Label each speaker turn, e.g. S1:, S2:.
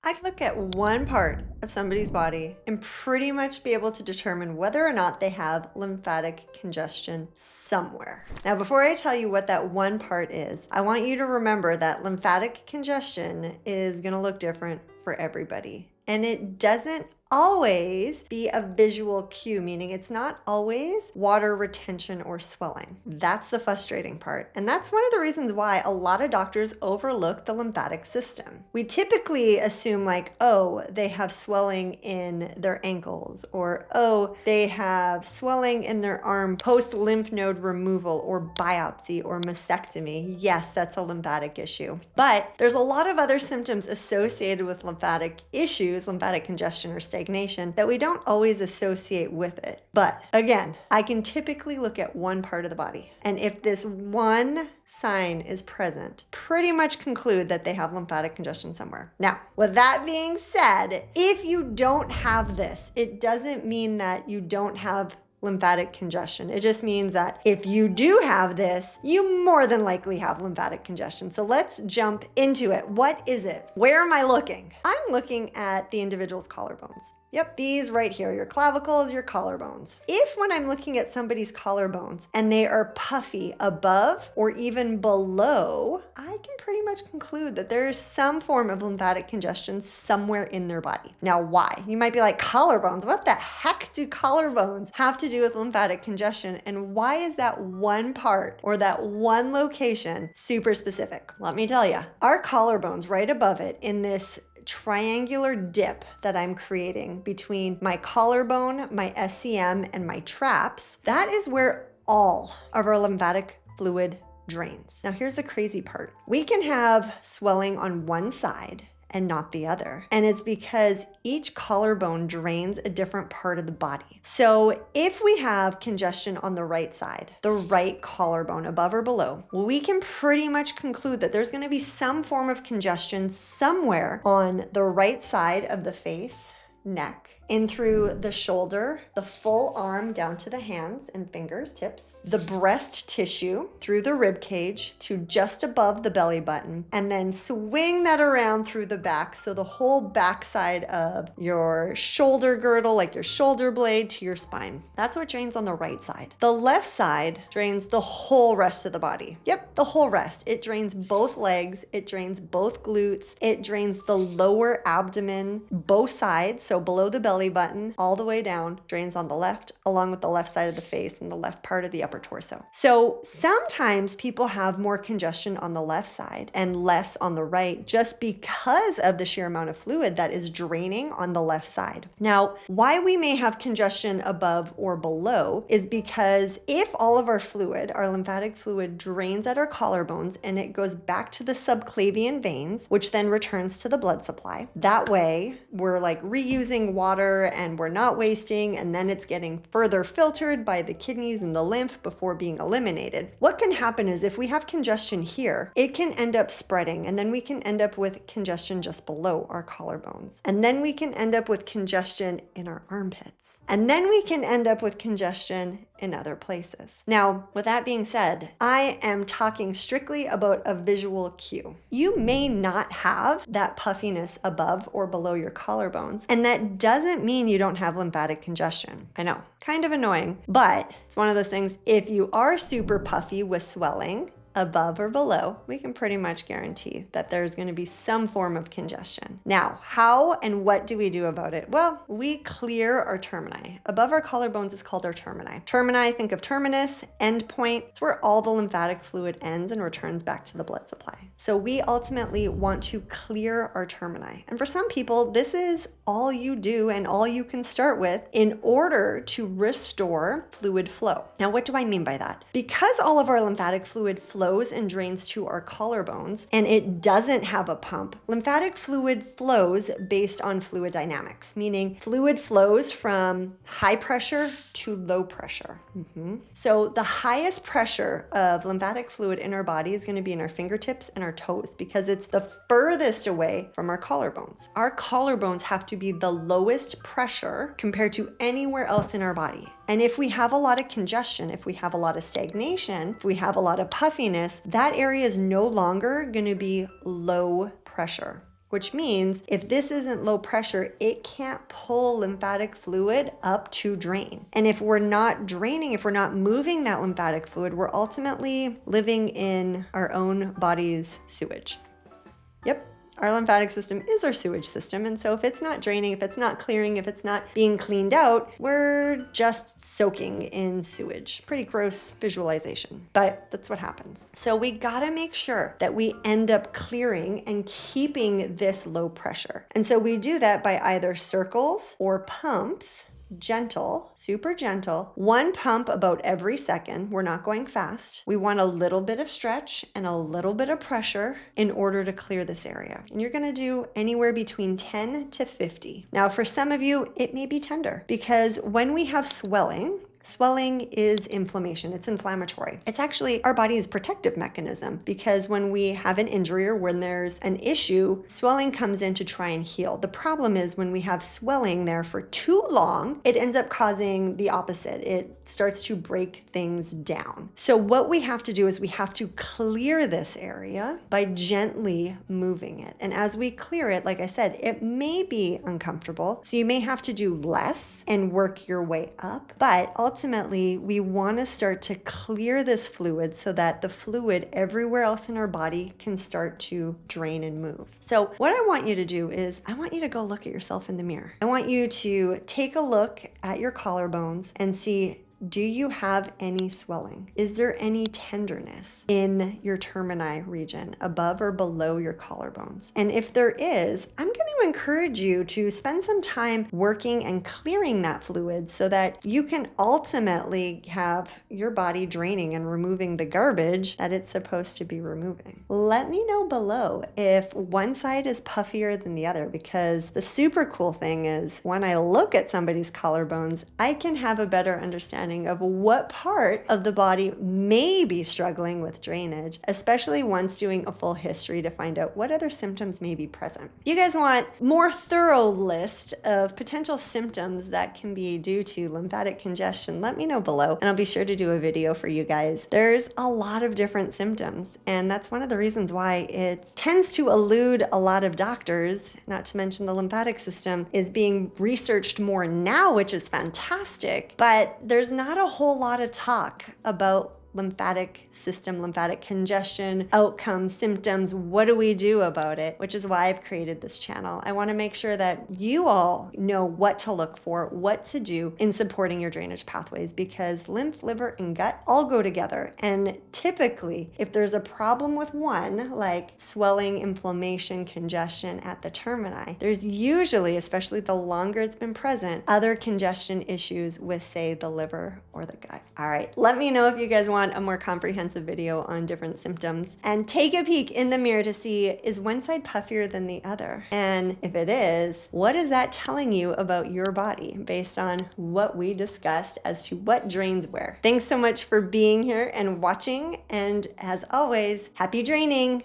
S1: I can look at one part of somebody's body and pretty much be able to determine whether or not they have lymphatic congestion somewhere. Now, before I tell you what that one part is, I want you to remember that lymphatic congestion is going to look different for everybody. And it doesn't always be a visual cue, meaning it's not always water retention or swelling. That's the frustrating part. And that's one of the reasons why a lot of doctors overlook the lymphatic system. We typically assume like, oh, they have swelling in their ankles, or oh, they have swelling in their arm post lymph node removal or biopsy or mastectomy. Yes, that's a lymphatic issue. But there's a lot of other symptoms associated with lymphatic issues, lymphatic congestion or stagnation, that we don't always associate with it. But again, I can typically look at one part of the body, and if this one sign is present, pretty much conclude that they have lymphatic congestion somewhere. Now, with that being said, if you don't have this, it doesn't mean that you don't have lymphatic congestion. It just means that if you do have this, you more than likely have lymphatic congestion. So let's jump into it. What is it? Where am I looking? I'm looking at the individual's collarbones. Yep, these right here, your clavicles, your collarbones. If when I'm looking at somebody's collarbones and they are puffy above or even below, I can pretty much conclude that there is some form of lymphatic congestion somewhere in their body. Now, why? You might be like, collarbones, what the heck do collarbones have to do with lymphatic congestion? And why is that one part or that one location super specific? Let me tell you, our collarbones right above it in this triangular dip that I'm creating between my collarbone, my SCM, and my traps, that is where all of our lymphatic fluid drains. Now, here's the crazy part. We can have swelling on one side and not the other. And it's because each collarbone drains a different part of the body. So if we have congestion on the right side, the right collarbone above or below, we can pretty much conclude that there's gonna be some form of congestion somewhere on the right side of the face, neck, in through the shoulder, the full arm down to the hands and fingers, tips, the breast tissue through the rib cage to just above the belly button, and then swing that around through the back. So the whole backside of your shoulder girdle, like your shoulder blade, to your spine. That's what drains on the right side. The left side drains the whole rest of the body. Yep, the whole rest. It drains both legs, it drains both glutes, it drains the lower abdomen, both sides, so below the belly button, all the way down, drains on the left, along with the left side of the face and the left part of the upper torso. So sometimes people have more congestion on the left side and less on the right, just because of the sheer amount of fluid that is draining on the left side. Now, why we may have congestion above or below is because if all of our fluid, our lymphatic fluid, drains at our collarbones and it goes back to the subclavian veins, which then returns to the blood supply, that way we're like reusing water and we're not wasting, and then it's getting further filtered by the kidneys and the lymph before being eliminated. What can happen is if we have congestion here, it can end up spreading, and then we can end up with congestion just below our collarbones. And then we can end up with congestion in our armpits. And then we can end up with congestion in other places. Now, with that being said, I am talking strictly about a visual cue. You may not have that puffiness above or below your collarbones, and that doesn't mean you don't have lymphatic congestion. I know, kind of annoying, but it's one of those things. If you are super puffy with swelling above or below, we can pretty much guarantee that there's going to be some form of congestion. Now, how and what do we do about it? Well, we clear our termini. Above our collarbones is called our termini. Termini, think of terminus, end point. It's where all the lymphatic fluid ends and returns back to the blood supply. So we ultimately want to clear our termini. And for some people, this is all you do and all you can start with in order to restore fluid flow. Now, what do I mean by that? Because all of our lymphatic fluid flows and drains to our collarbones and it doesn't have a pump, lymphatic fluid flows based on fluid dynamics, meaning fluid flows from high pressure to low pressure. So the highest pressure of lymphatic fluid in our body is going to be in our fingertips and our toes because it's the furthest away from our collarbones. Our collarbones have to be the lowest pressure compared to anywhere else in our body. And if we have a lot of congestion, if we have a lot of stagnation, if we have a lot of puffiness, that area is no longer going to be low pressure. which means if this isn't low pressure, it can't pull lymphatic fluid up to drain. And if we're not draining, if we're not moving that lymphatic fluid, we're ultimately living in our own body's sewage. Yep. Our lymphatic system is our sewage system, and so if it's not draining, if it's not clearing, if it's not being cleaned out, we're just soaking in sewage. Pretty gross visualization, but that's what happens. So we gotta make sure that we end up clearing and keeping this low pressure. And so we do that by either circles or pumps. Gentle, super gentle, 1 pump about every second. We're not going fast. We want a little bit of stretch and a little bit of pressure in order to clear this area. And you're gonna do anywhere between 10 to 50. Now, for some of you, it may be tender because when we have swelling is inflammation. It's inflammatory. It's actually our body's protective mechanism because when we have an injury or when there's an issue, swelling comes in to try and heal. The problem is when we have swelling there for too long, it ends up causing the opposite. It starts to break things down. So what we have to do is we have to clear this area by gently moving it. And as we clear it, like I said, it may be uncomfortable. So you may have to do less and work your way up, but ultimately, we want to start to clear this fluid so that the fluid everywhere else in our body can start to drain and move. So what I want you to do is I want you to go look at yourself in the mirror. I want you to take a look at your collarbones and see, do you have any swelling? Is there any tenderness in your termini region above or below your collarbones? And if there is, I'm going to encourage you to spend some time working and clearing that fluid so that you can ultimately have your body draining and removing the garbage that it's supposed to be removing. Let me know below if one side is puffier than the other, because the super cool thing is when I look at somebody's collarbones, I can have a better understanding of what part of the body may be struggling with drainage, especially once doing a full history to find out what other symptoms may be present. If you guys want more thorough list of potential symptoms that can be due to lymphatic congestion, let me know below and I'll be sure to do a video for you guys. There's a lot of different symptoms, and that's one of the reasons why it tends to elude a lot of doctors, not to mention the lymphatic system is being researched more now, which is fantastic, but there's not a whole lot of talk about lymphatic system, lymphatic congestion, outcomes, symptoms. What do we do about it? Which is why I've created this channel. I want to make sure that you all know what to look for, what to do in supporting your drainage pathways, because lymph, liver, and gut all go together. And typically, if there's a problem with one, like swelling, inflammation, congestion at the termini, there's usually, especially the longer it's been present, other congestion issues with, say, the liver or the gut. All right, let me know if you guys want a more comprehensive video on different symptoms, and take a peek in the mirror to see, is one side puffier than the other? And if it is, what is that telling you about your body based on what we discussed as to what drains where? Thanks so much for being here and watching, and as always, happy draining.